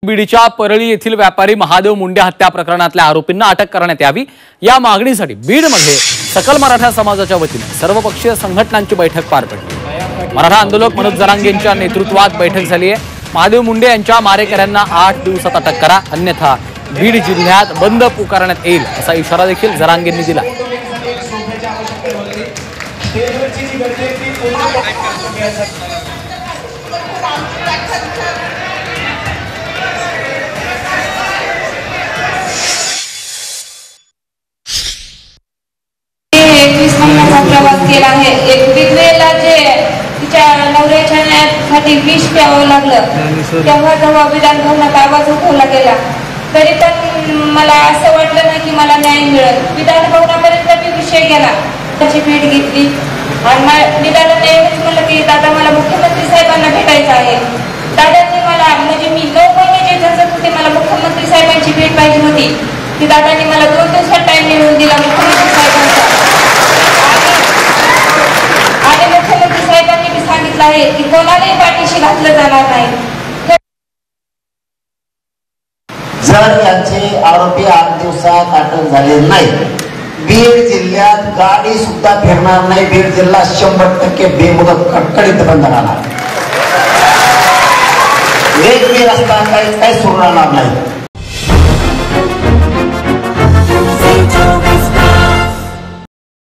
बीडच्या परळी येथील व्यापारी महादेव मुंडे हत्या प्रकरणातल्या आरोपींना अटक करण्यात यावी या मागणीसाठी बीडमध्ये सकल मराठा समाजाच्या वतीने सर्वपक्षीय संघटनांची बैठक पार पडली। मराठा आंदोलक मनोज जरांगेंच्या नेतृत्वात बैठक झाली आहे। महादेव मुंडे यांच्या मारेकऱ्यांना 8 दिवसात अटक करा, अन्यथा बीड जिल्ह्यात बंद पुकारण्यात येईल असा इशारा देखील जरांगेंनी दिला। प्रवास केला आहे। एक विधवेला जे तिच्या नवऱ्याच्या न्यायासाठी विष प्यावं लागलं तेव्हा जेव्हा विधान भवनात आवाज उठवला गेला तरी पण मला असं वाटलं नाही की मला न्याय मिळेल। विधान भवनापर्यंत मी विषय गेला, त्याची भेट घेतली आणि निदानाने एवढंच म्हणलं की दादा मला मुख्यमंत्री साहेबांना भेटायचं आहे। दादांनी मला म्हणजे मी 9 महिने जे झंझट होते मला मुख्यमंत्री साहेबांची भेट पाहिजे होती ती दादांनी मला 2 दिवसात टाइम मिळवून दिला मुख्यमंत्री साहेबांचा। आणि मुख्यमंत्री साहेबांनी मी सांगितलं आहे की कोणालाही पाठीशी घातलं जाणार नाही। जर यांचे आरोपी 8 दिवसात अटक झाले नाही, बीड जिल्ह्यात गाडी सुद्धा फिरणार नाही। बीड जिल्हा 100% बेमुदत कडकडीत बंद राहणार, एक बी रस्ता काही सुरू राहणार नाही।